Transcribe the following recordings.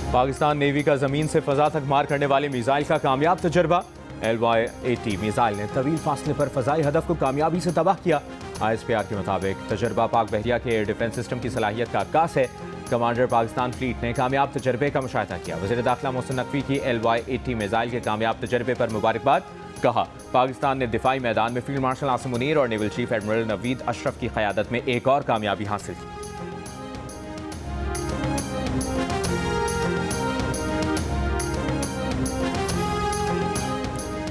Pakistan navy का जमीन से फजा तक मार करने वाले मिसाइल का कामयाब तजर्बा। LY-80 मिसाइल ने तवील फासले पर फजाई हदफ को कामयाबी से तबाह किया। ISPR के मुताबिक तजर्बा पाक बहरिया के एयर डिफेंस सिस्टम की सलाहियत का अक्कास है। कमांडर पाकिस्तान फ्लीट ने कामयाब तजर्बे का मुशाहिदा किया। वज़ीर दाखिला मोहसिन नकवी की LY-80 मिसाइल के कामयाब तजर्बे पर मुबारकबाद। कहा, पाकिस्तान ने दिफाई मैदान में फील्ड मार्शल आसिम मुनीर और naval chief admiral Naveed Ashraf की क़यादत में एक और कामयाबी हासिल की।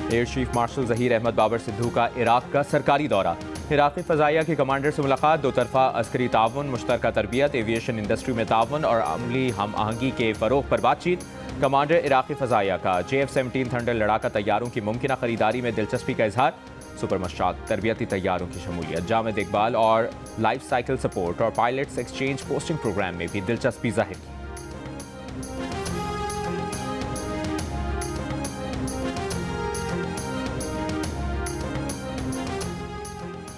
Air chief marshal Zaheer Ahmed Babar Sidhu का इराक का सरकारी दौरा। इराक़ी फ़ज़ाइया के कमांडर से मुलाकात। दो तरफ़ा अस्करी ताउन, मुश्तरका तरबियत, एविएशन इंडस्ट्री में ताउन और अमली हम आहंगी के फ़रोग़ पर बातचीत। कमांडर इराक़ी फ़ज़ाइया का JF-17 थंडर लड़ाका तैयारों की मुमकिना खरीदारी में दिलचस्पी का इजहार। सुपर मशाक तरबियती तैयारों की शमूलियत, जामिद इकबाल और लाइफ साइकिल सपोर्ट और पायलट्स एक्सचेंज पोस्टिंग प्रोग्राम में भी दिलचस्पी जाहिर की।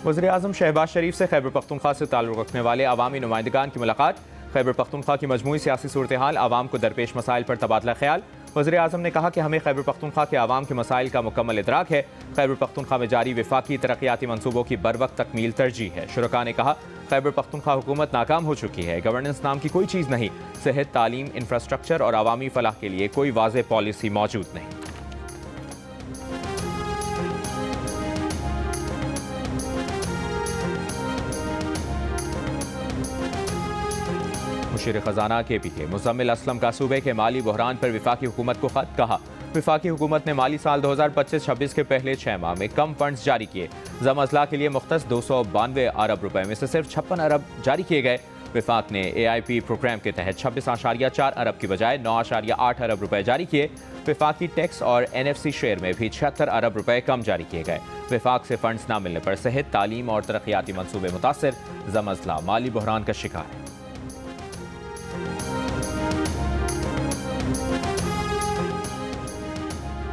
वज़ीर-ए-आज़म शहबाज शरीफ से खैबर पख्तूनख्वा से ताल्लुक़ रखने वाले अवामी नुमाइंदगान की मुलाकात। खैबर पख्तूनख्वा की मजमूई सियासी सूरत हाल, आवाम को दरपेश मसाइल पर तबादला ख्याल। वज़ीर-ए-आज़म ने कहा कि हमें खैबर पख्तूनख्वा के आवाम के मसाइल का मुकम्मल इदराक है। खैबर पख्तूनख्वा में जारी वफाकी तरक्याती मंसूबों की बरवक्त तकमील तरजीह है। शुरका ने कहा, खैबर पख्तूनख्वा हुकूमत नाकाम हो चुकी है। गवर्नेंस नाम की कोई चीज़ नहीं। सेहत, तालीम, इंफ्रास्ट्रक्चर और अवामी फलाह के लिए कोई वाज़ेह पॉलिसी मौजूद नहीं। मुशीर खजाना KPK मुज़म्मिल असलम का सूबे के माली बहरान पर वफाकी हुकूमत को खत। कहा, वफाकी हुकूमत ने माली साल 2025-26 के पहले 6 माह में कम फंड्स जारी किए। ज़म अज़ला के लिए मुख्तस 292 अरब रुपए में से सिर्फ 56 अरब जारी किए गए। वफाक ने AIP प्रोग्राम के तहत 26.4 अरब की बजाय 9.8 अरब रुपए जारी किए। वफाकी टैक्स और NFC शेयर में भी 76 अरब रुपए कम जारी किए गए। वफाक से फंड्स न मिलने पर सेहत, तालीम और तरक्याती मंसूबे मुतासर। ज़म अज़ला माली बहरान का शिकार है।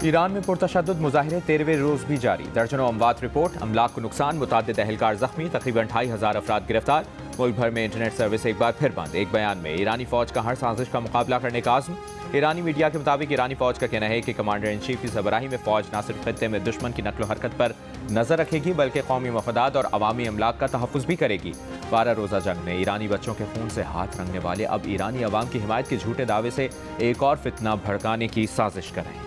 ईरान में पुरतशद्दुद मुजाहिरे 13वें रोज भी जारी। दर्जनों अमवात रिपोर्ट, अमलाक को नुकसान, मुतादिद अहलकार जख्मी, तकरीबन 2500 अफराद गिरफ्तार। मुल्क भर में इंटरनेट सर्विस एक बार फिर बंद। एक बयान में ईरानी फौज का हर साजिश का मुकाबला करने का आज़म। ईरानी मीडिया के मुताबिक ईरानी फौज का कहना है कि कमांडर इन चीफ की सरबराही में फौज न सिर्फ खत्ते में दुश्मन की नकलो हरकत पर नजर रखेगी बल्कि कौमी मफादात और अवामी अमलाक का तहफ़्फ़ुज़ भी करेगी। 12 रोज़ा जंग में ईरानी बच्चों के खून से हाथ रंगने वाले अब ईरानी अवाम की हिमायत के झूठे दावे से एक और फितना भड़काने की साजिश कर रहे हैं।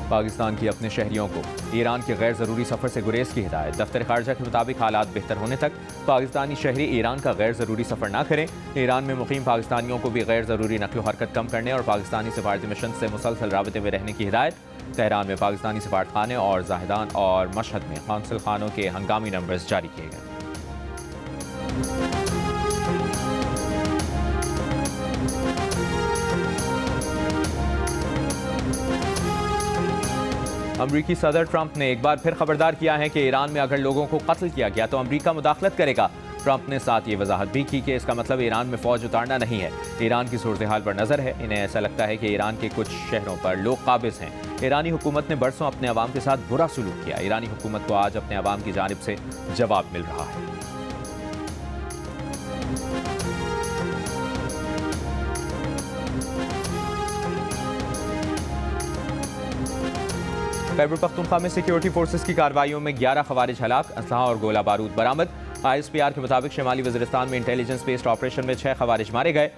पाकिस्तान की अपने शहरियों को ईरान के गैर ज़रूरी सफ़र से गुरेज की हिदायत। दफ्तर खारजा के मुताबिक हालात बेहतर होने तक पाकिस्तानी शहरी ईरान का गैर ज़रूरी सफ़र ना करें। ईरान में मुकीम पाकिस्तानियों को भी गैर ज़रूरी नकलो हरकत कम करने और पाकिस्तानी सफारती मिशन से मुसलसल राबते में रहने की हिदायत। तेहरान में पाकिस्तानी सफारतखाने और जाहिदान और मशहद में कौंसल खानों के हंगामी नंबर्स जारी किए गए। अमरीकी सदर ट्रंप ने एक बार फिर खबरदार किया है कि ईरान में अगर लोगों को कत्ल किया गया तो अमरीका मुदाखलत करेगा। ट्रंप ने साथ ये वजाहत भी की कि इसका मतलब ईरान में फौज उतारना नहीं है। ईरान की सूरत हाल पर नजर है। इन्हें ऐसा लगता है कि ईरान के कुछ शहरों पर लोग काबिज हैं। ईरानी हुकूमत ने बरसों अपने अवाम के साथ बुरा सलूक किया। ईरानी हुकूमत को आज अपने अवाम की जानिब से जवाब मिल रहा है। खैबर पख्तूनख्वा में सिक्योरिटी फोर्सेस की कार्रवाइयों में 11 खवारिज हलाक, असलहा और गोला बारूद बरामद। ISPR के मुताबिक शिमाली वज़ीरिस्तान में इंटेलिजेंस बेस्ड ऑपरेशन में 6 खवारिज मारे गए।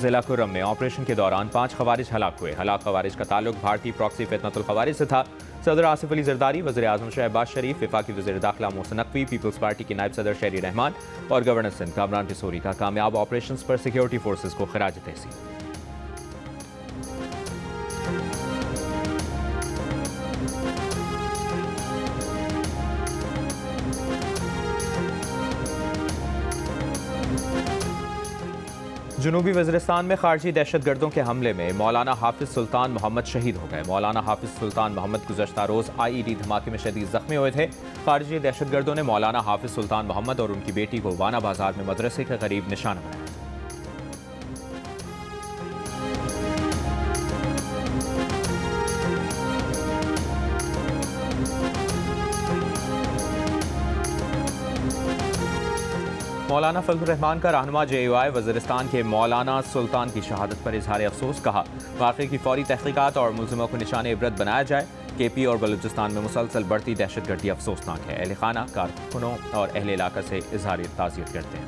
जिला कुर्रम में ऑपरेशन के दौरान 5 खवारिज हलाक हुए। हलाक खवारिज का ताल्लुक भारतीय प्रॉक्सी फितनतुल खवारिज से था। सदर आसिफ अली जरदारी, वज़ीर-ए-आज़म शहबाज शरीफ, वफाकी वज़ीर दाखिला मोहसिन नकवी, पीपल्स पार्टी के नायब सदर शहरी रहमान और गवर्नर सिंध कामरान पिसोरी का कामयाब ऑपरेशन पर सिक्योरिटी फोर्सेस को खिराज तहसीन। जनूबी वज़ीरिस्तान में खारजी दहशतगर्दों के हमले में मौलाना हाफिज सुल्तान मोहम्मद शहीद हो गए। मौलाना हाफिज सुल्तान मोहम्मद गुज़श्ता रोज़ IED धमाके में शदीद जख्मी हुए थे। खारजी दहशतगर्दों ने मौलाना हाफिज सुल्तान मोहम्मद और उनकी बेटी को वाना बाजार में मदरसे के करीब निशाना बनाया। मौलाना फजल रहमान का रहनुमा JUI वज़ीरिस्तान के मौलाना सुल्तान की शहादत पर इजहार अफसोस। कहा, वाक़े की फौरी तहक़ीक़ात और मुलज़िमों को निशाने इबरत बनाया जाए। KP और बलूचिस्तान में मुसलसल बढ़ती दहशतगर्दी अफसोसनाक है। अहले खाना, कारकुनों और अहले इलाका से इजहार ताज़ियत करते हैं।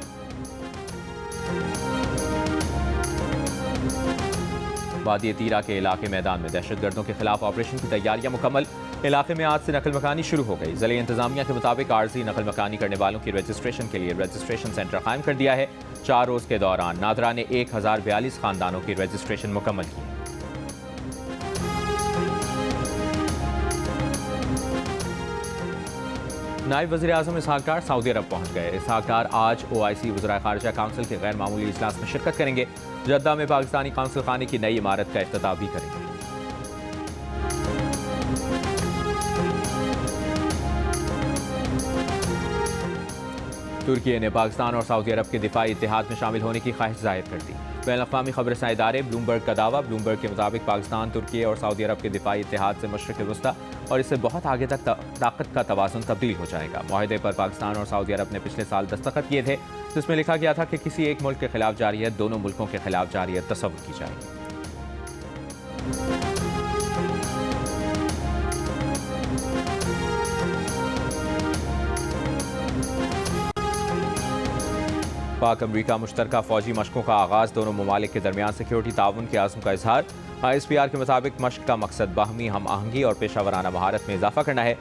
वादी तीरा के इलाके मैदान में दहशतगर्दों के खिलाफ ऑपरेशन की तैयारियां मुकम्मल। इलाके में आज से नकल मकानी शुरू हो गई। ज़िले इंतजामिया के मुताबिक आर्जी नकल मकानी करने वालों की रजिस्ट्रेशन के लिए रजिस्ट्रेशन सेंटर कायम कर दिया है। 4 रोज़ के दौरान नादरा ने 1042 खानदानों की रजिस्ट्रेशन मुकम्मल की। नायब वज़ीर आज़म इसहाक डार सऊदी अरब पहुंच गए। इसहाक डार आज OIC वज़राए ख़ारिजा काउंसिल के गैर मामूली इजलास में शिरकत करेंगे। जद्दा में पाकिस्तानी काउंसिल खाने की नई इमारत का इफ्तिताह भी करेंगे। तुर्की ने पाकिस्तान और सऊदी अरब के दिफाई इत्तेहाद में शामिल होने की ख्वाहिश जाहिर कर दी। बैनुल-अक़वामी खबरसां इदारे ब्लूमबर्ग का दावा। ब्लूमबर्ग के मुताबिक पाकिस्तान, तुर्की और सऊदी अरब के दिफाई इत्तेहाद से मशरिक़ वस्ता और इससे बहुत आगे तक ताकत का तवाज़ुन तब्दील हो जाएगा। मुआहदे पर पाकिस्तान और सऊदी अरब ने पिछले साल दस्तखत किए थे, जिसमें लिखा गया था कि किसी एक मुल्क के खिलाफ जारियत दोनों मुल्कों के खिलाफ जारियत तस्वुर की जाएगी। पाक अमरीका मुश्तरका फौजी मशकों का आगाज़। दोनों ममालिक के दरमियान सिक्योरिटी ताउन के आज़म का इजहार। ISPR के मुताबिक मश्क का मकसद बाहमी हम आहंगी और पेशावराना महारत में इजाफा करना है।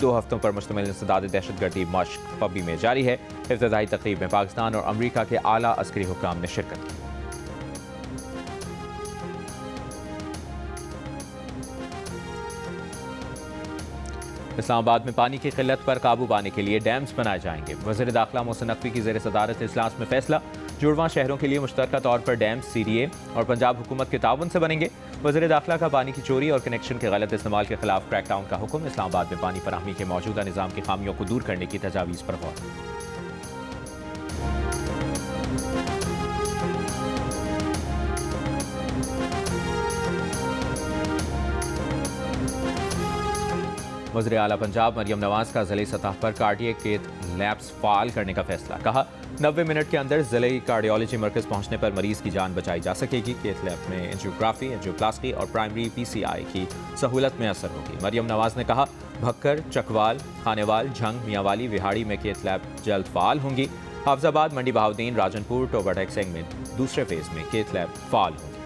2 हफ्तों पर मुश्तमिल इंसदाद दहशतगर्दी मश्क पब्बी में जारी है। इब्तदाई तक़रीब में पाकिस्तान और अमरीका के आला अस्करी हुक्काम ने शिरकत की। इस्लामाबाद में पानी की किल्लत पर काबू पाने के लिए डैम्स बनाए जाएंगे। वज़ीर दाखिला मोहसिन नकवी की ज़ेर सदारत इजलास में फैसला। जुड़वां शहरों के लिए मुश्तरका तौर पर डैम्स CDA और पंजाब हुकूमत के ताउन से बनेंगे। वज़ीर दाखिला का पानी की चोरी और कनेक्शन के गलत इस्तेमाल के खिलाफ क्रैकडाउन का हुक्म। इस्लामाबाद में पानी फराहमी के मौजूदा निज़ाम की खामियों को दूर करने की तजावीज़ पर गौर। वज़ीर आला पंजाब मरियम नवाज का ज़िले सतह पर कार्डियक केथ लैब्स फ़ाल करने का फैसला। कहा, 90 मिनट के अंदर ज़िले कार्डियोलॉजी मरकज़ पहुंचने पर मरीज़ की जान बचाई जा सकेगी। केथ लैब में एंजियोग्राफी, एंजियोप्लास्टी और प्राइमरी PCI की सहूलत में असर होगी। मरियम नवाज ने कहा, भक्कर, चकवाल, खानेवाल, झंग, मियांवाली, विहाड़ी में केथ लैब जल्द फ़ाल होंगी। हाफजाबाद, मंडी बहाउद्दीन, राजनपुर, टोबाटेक सेगमेंट दूसरे फेज़ में केथ लैब फ़ाल होंगी।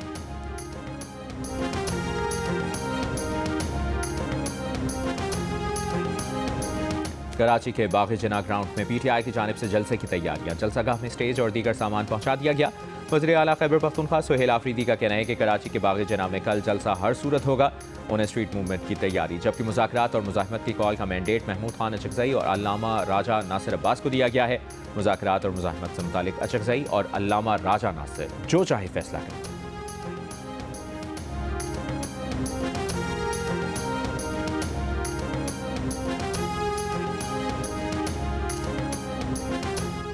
कराची के बाग़ जना ग्राउंड में PTI की जानिब से जलसे की तैयारियां। जलसागाह में स्टेज और दीगर सामान पहुंचा दिया गया। वज़ीर आला खैबर पख्तूनख्वा सुहेल आफरीदी का कहना है कि कराची के बाग़ जना में कल जलसा हर सूरत होगा। उन्हें स्ट्रीट मूवमेंट की तैयारी, जबकि मुज़ाकरात और मुज़ाहमत की कॉल का मैंडेट महमूद खान अचकज़ई और अल्लामा राजा नासिर अब्बास को दिया गया है। मुज़ाकरात और मुज़ाहमत से मुतालिक अचकज़ई और अल्लामा राजा नासिर जो चाहे फैसला करें।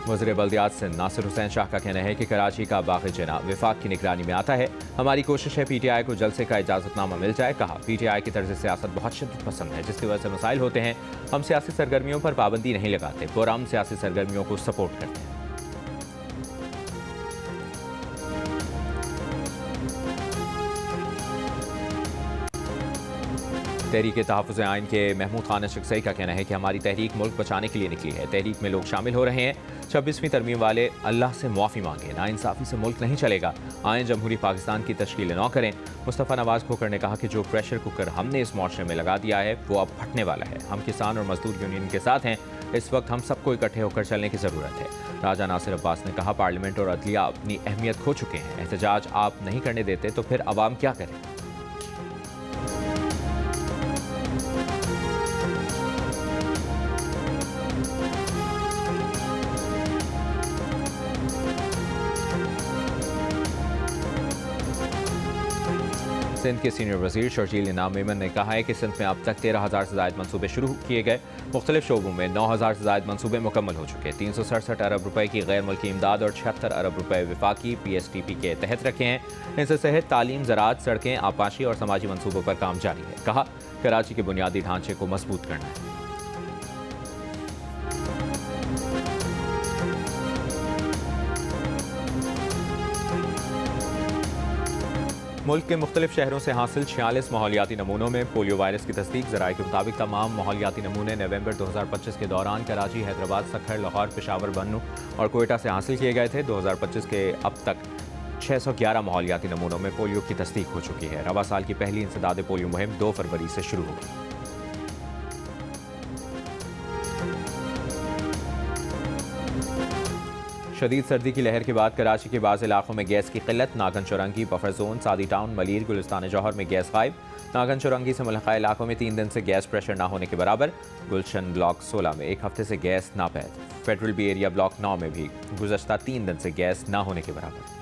वज़ीर बल्दियात सिंध नासिर हुसैन शाह का कहना है कि कराची का बाग़ जना विफाक की निगरानी में आता है। हमारी कोशिश है PTI को जलसे का इजाज़तनामा मिल जाए। कहा, PTI की तर्ज सियासत बहुत शिद्दत पसंद है, जिसकी वजह से मसाइल होते हैं। हम सियासी सरगर्मियों पर पाबंदी नहीं लगाते, पुरअमन सियासी सरगर्मियों को सपोर्ट करते हैं। तहरीक तहफ़्फ़ुज़ आइन के महमूद खान अशरकज़ई का कहना है कि हमारी तहरीक मुल्क बचाने के लिए निकली है। तहरीक में लोग शामिल हो रहे हैं। 26वीं तरमीम वाले अल्लाह से मुआफ़ी मांगे। नाइंसाफ़ी से मुल्क नहीं चलेगा। आएँ जमहूरी पाकिस्तान की तश्कील न करें। मुस्तफ़ा नवाज़ खोखर ने कहा कि जो प्रेशर कुकर हमने इस मुआशरे में लगा दिया है वो अब फटने वाला है। हम किसान और मजदूर यूनियन के साथ हैं। इस वक्त हम सबको इकट्ठे होकर चलने की ज़रूरत है। राजा नासिर अब्बास ने कहा, पार्लियामेंट और अदलिया अपनी अहमियत खो चुके हैं। एहतजाज आप नहीं करने देते तो फिर अवाम क्या करें। सिंध के सीनियर वज़ीर शर्जील इनाम मेमन ने कहा है कि सिंध में अब तक 13,000 से ज़ायद मनसूबे शुरू किए गए। मुख्तलिफ शोबों में 9,000 से ज़ायद मनसूबे मुकम्मल हो चुके। 367 अरब रुपए की गैर मुल्की इमदाद और 76 अरब रुपए विफाकी PSTP के तहत रखे हैं। इनसे सेहत, तालीम, ज़राअत, सड़कें, आपाशी और समाजी मनसूबों पर काम जारी है। कहा, कराची के बुनियादी ढांचे को मजबूत करना है। मुल्क के मुख्तलिफ शहरों से हासिल 46 माहौलियाती नमूनों में पोलियो वायरस की तस्दीक। ज़राए के मुताबिक तमाम माहौलियाती नमूने नवंबर 2025 के दौरान कराची, हैदराबाद, सखर, लाहौर, पेशावर, बन्नू और कोयटा से हासिल किए गए थे। 2025 के अब तक 611 माहौलियाती नमूनों में पोलियो की तस्दीक हो चुकी है। रवा साल की पहली इंसदाद पोलियो मुहिम 2 फरवरी से शुरू होगी। शदीद सर्दी की लहर के बाद कराची के बाज़ इलाकों में गैस की किल्लत। नागन चौरंगी, बफर जोन, सादी टाउन, मलीर, गुलिस्तान जौहर में गैस गायब। नागन चौरंगी से मुल्का इलाकों में 3 दिन से गैस प्रेशर ना होने के बराबर। गुलशन ब्लॉक 16 में 1 हफ्ते से गैस नापैद। फेडरल बी एरिया ब्लॉक 9 में भी गुज़श्ता 3 दिन से गैस ना होने के बराबर।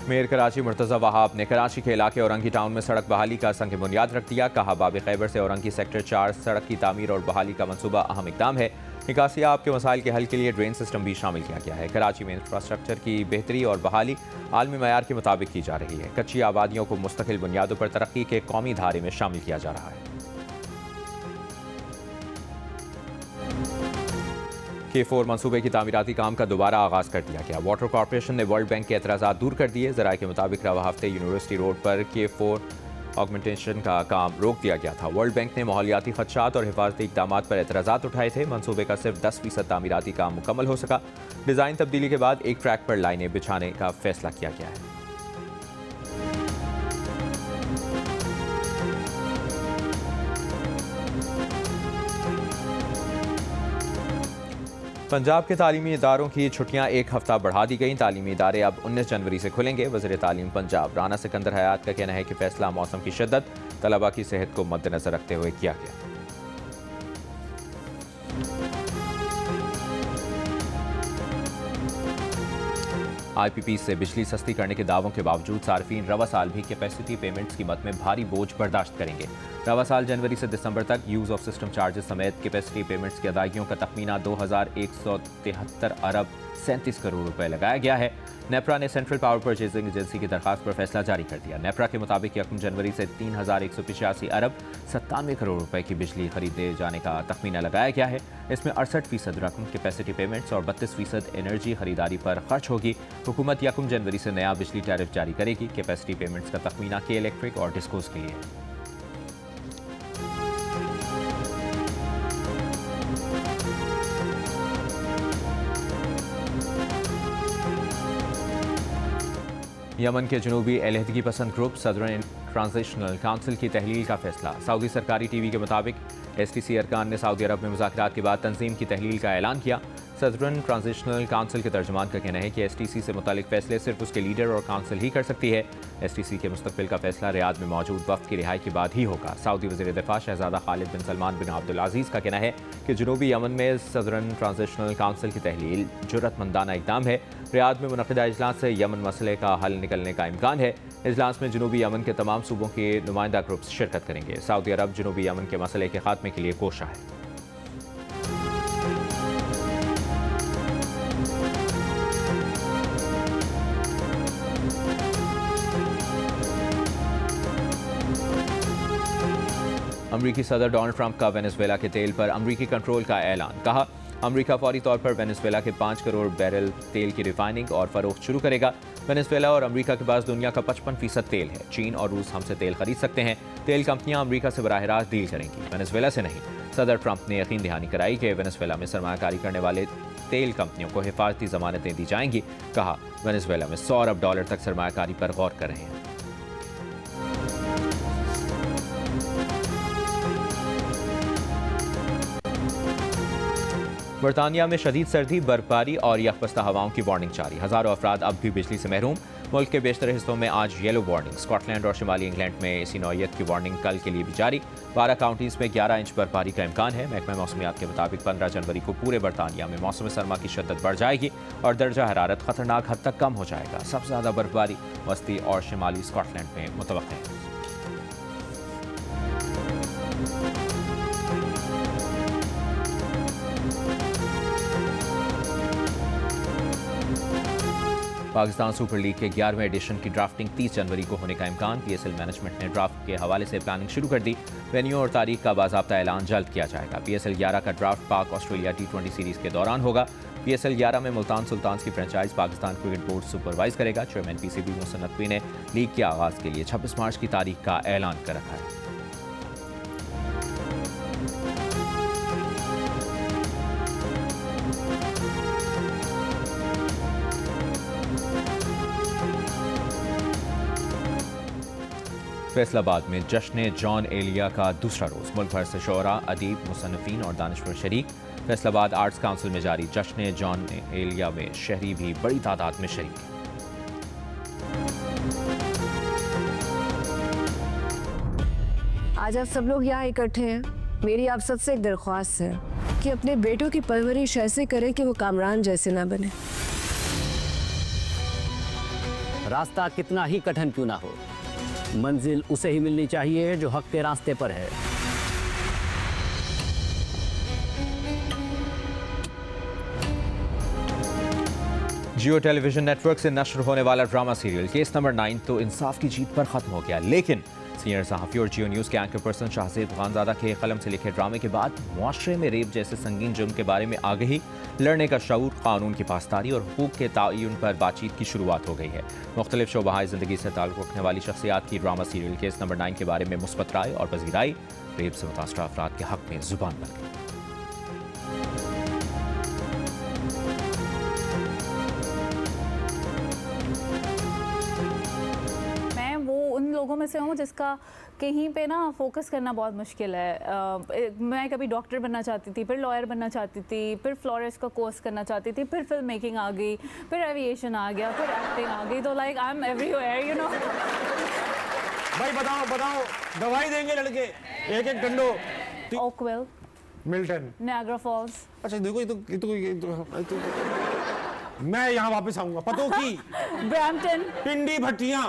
मेयर कराची मुर्तज़ा वहाब ने कराची के इलाके औरंगी टाउन में सड़क बहाली का संग बुनियाद रख दिया। कहा, बाब खैबर से औरंगी सेक्टर 4 सड़क की तामीर और बहाली का मंसूबा अहम इकदाम है। निकासी आब के मसाइल के हल के लिए ड्रेन सिस्टम भी शामिल किया गया है। कराची में इंफ्रास्ट्रक्चर की बेहतरी और बहाली आलमी मयार के मुताबिक की जा रही है। कच्ची आबादियों को मुस्तकिल बुनियादों पर तरक्की के कौमी धारे में शामिल किया जा रहा है। K4 मंसूबे की तामीराती काम का दोबारा आगाज कर दिया गया। वाटर कॉर्पोरेशन ने वर्ल्ड बैंक के एतराज़ात दूर कर दिए। ज़राए के मुताबिक रवा हफ्ते यूनिवर्सिटी रोड पर K4 ऑगमेंटेशन का काम रोक दिया गया था। वर्ल्ड बैंक ने माहौलियाती खदशात और हिफाजती इक़दाम पर एतराज़ात उठाए थे। मंसूबे का सिर्फ 10% तामीराती काम मुकम्मल हो सका। डिज़ाइन तब्दीली के बाद एक ट्रैक पर लाइनें बिछाने का फैसला किया गया है। पंजाब के तालीमी इदारों की छुट्टियां 1 हफ्ता बढ़ा दी गई। तालीमी इदारे अब 19 जनवरी से खुलेंगे। वज़ीर तालीम पंजाब राना सिकंदर हयात का कहना है कि फैसला मौसम की शिद्दत, तलबा की सेहत को मद्देनजर रखते हुए किया गया। IPP से बिजली सस्ती करने के दावों के बावजूद सार्फिन रवा साल भी कैपेसिटी पेमेंट्स कीमत में भारी बोझ बर्दाश्त करेंगे। रवा साल जनवरी से दिसंबर तक यूज़ ऑफ सिस्टम चार्जेस समेत कैपेसिटी पेमेंट्स की अदायगियों का तखमीना 2173 अरब 37 करोड़ रुपए लगाया गया है। नेपरा ने सेंट्रल पावर परचेजिंग एजेंसी की दरखास्त पर फैसला जारी कर दिया। नेपरा के मुताबिक 1 जनवरी से 3185 अरब 97 करोड़ रुपए की बिजली खरीदे जाने का तखमीना लगाया गया है। इसमें 68% रकम कैपेसिटी पेमेंट्स और 32% एनर्जी खरीदारी पर खर्च होगी। हुकूमत 1 जनवरी से नया बिजली टैरिफ जारी करेगी। कैपेसिटी पेमेंट्स का तखमीना के इलेक्ट्रिक और डिस्कोस के लिए है। यमन के जनूबी अलहदगी पसंद ग्रुप सदरन ट्रांजिशनल काउंसिल की तहलील का फैसला। सऊदी सरकारी टीवी के मुताबिक STC अरकान ने सऊदी अरब में मुज़ाकरात के बाद तंजीम की तहलील का ऐलान किया। सदरन ट्रांजिशनल काउंसिल के तर्जुमान का कहना है कि STC से मुतालिक फैसले सिर्फ उसके लीडर और काउंसिल ही कर सकती है। STC के मुस्तकबिल का फैसला रियाद में मौजूद वफ्द की रिहाई के बाद ही होगा। सऊदी वज़ीर दिफा शहजादा खालिद बिन सलमान बिन अब्दुल अजीज़ का कहना है कि जनूबी यमन में सदरन ट्रांजिशनल काउंसिल की तहलील जुर्रतमंदाना इक़दाम है। रियाद में मुनक़िदा इजलास से यमन मसले का हल निकलने का इम्कान है। इजलास में जनूबी यमन के तमाम सूबों के नुमाइंदा ग्रुप्स शिरकत करेंगे। सऊदी अरब जनूबी यमन के मसले के खात्मे के लिए कोशा है। अमरीकी सदर डोनाल्ड ट्रंप का वेनेजुएला के तेल पर अमरीकी कंट्रोल का ऐलान। कहा, अमरीका फौरी तौर पर वेनेजुएला के 5 करोड़ बैरल तेल की रिफाइनिंग और फरोख्त शुरू करेगा। वेनेजुएला और अमरीका के पास दुनिया का 55% तेल है। चीन और रूस हमसे तेल खरीद सकते हैं। तेल कंपनियां अमरीका से बराह रास्त डील करेंगी, वेनेजुएला से नहीं। सदर ट्रंप ने यकीन दहानी कराई कि वेनेजुएला में सरमायाकारी करने वाले तेल कंपनियों को हिफाजती जमानतें दी जाएंगी। कहा, वेनेजुएला में $100 अरब तक सरमायाकारी पर गौर कर रहे हैं। बरतानिया में शदीद सर्दी, बर्फबारी और यकबस्ता हवाओं की वार्निंग जारी। हज़ारों अफराद अब भी बिजली से महरूम। मुल्क के बेशतर हिस्सों में आज येलो वार्निंग। स्कॉटलैंड और शिमाली इंग्लैंड में इसी नौयत की वार्निंग कल के लिए भी जारी। 12 काउंटीज़ में 11 इंच बर्फबारी का इम्कान है। महकमा मौसमियात के मुताबिक 15 जनवरी को पूरे बरतानिया में मौसम सरमा की शिद्दत बढ़ जाएगी और दर्जा हरारत खतरनाक हद तक कम हो जाएगा। सबसे ज़्यादा बर्फबारी वस्ती और शिमाली स्कॉटलैंड में मुतवक्किल है। पाकिस्तान सुपर लीग के 11वें एडिशन की ड्राफ्टिंग 30 जनवरी को होने का इम्कान। पीएसएल मैनेजमेंट ने ड्राफ्ट के हवाले से प्लानिंग शुरू कर दी। वेन्यू और तारीख का बाज़ाब्ता ऐलान जल्द किया जाएगा। पीएसएल 11 का ड्राफ्ट पाक ऑस्ट्रेलिया T20 सीरीज के दौरान होगा। पीएसएल 11 में मुल्तान सुल्तान्स की franchise Pakistan cricket board supervise करेगा। चेयरमैन पीसीबी मोहसिन नकवी ने लीग के आगाज़ के लिए 26 मार्च की तारीख का ऐलान कर रखा है। फैसलाबाद में जश्न जॉन एलिया का दूसरा रोज। मुल्क भर से शोरा, अदीब, मुसन्निफीन और दानिश्वर शरीक। फैसलाबाद आर्ट्स काउंसिल में जारी जश्न जॉन एलिया में शहरी भी बड़ी तादाद में शरीक हैं। आज आप सब लोग यहाँ इकट्ठे हैं। मेरी आप सबसे एक दरख्वास्त है कि अपने बेटों की परवरिश ऐसे करें कि वो कामरान जैसे ना बने। रास्ता कितना ही कठिन क्यों ना हो, मंजिल उसे ही मिलनी चाहिए जो हक के रास्ते पर है। जियो टेलीविजन नेटवर्क से नश्र होने वाला ड्रामा सीरियल केस नंबर 9 तो इंसाफ की जीत पर खत्म हो गया, लेकिन सीनियर सहाफ़ी और जियो न्यूज़ के एंकर पर्सन शाहज़ेब खानज़ादा के कलम से लिखे ड्रामे के बाद मुआशरे में रेप जैसे संगीन जुर्म के बारे में आगही, लड़ने का शऊर, कानून की पासदारी और हुकूक के तयन पर बातचीत की शुरुआत हो गई है। मुख्तलिफ शोबाहाए ज़िंदगी से ताल्लुक़ रखने वाली शख्सियात की ड्रामा सीरियल केस नंबर 9 के बारे में मुस्बत राय और पज़ीराई रेप से मुतासरा अफराद के हक़ में ज़ुबान बन गई। उन लोगों में से हूँ जिसका कहीं पे ना फोकस करना बहुत मुश्किल है। मैं कभी डॉक्टर बनना चाहती थी, फिर लॉयर बनना चाहती थी, फिर फ्लोरिस्ट का कोर्स करना चाहती थी, फिर फिल्म मेकिंग आ गई, फिर एविएशन आ गया, फिर एक्टिंग आ गई। तो like I am everywhere, you know. भाई बताओ दवाई देंगे लड़के एक एक डंडो। Oakville, Milton, Niagara Falls. अच्छा देखो ये तो मैं यहाँ वापस आऊंगा। पतों की ब्रैम्पटन, पिंडी भट्टियाँ।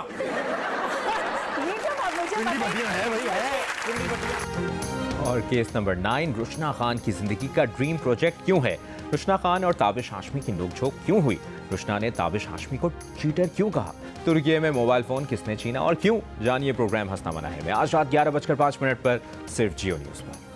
ये क्या बात मुझे पिंडी पता भट्टियाँ है भाई, है पिंडी भट्टियाँ। और केस नंबर 9 रुशना खान की जिंदगी का ड्रीम प्रोजेक्ट क्यों है? रुशना खान और ताबिश हाशमी की नोकझोंक क्यों हुई? रुशना ने ताबिश हाशमी को चीटर क्यों कहा? तुर्की में मोबाइल फोन किसने छीना और क्यों? जानिए प्रोग्राम हंसना मना है में आज रात 11:05 पर सिर्फ जियो न्यूज़ पर।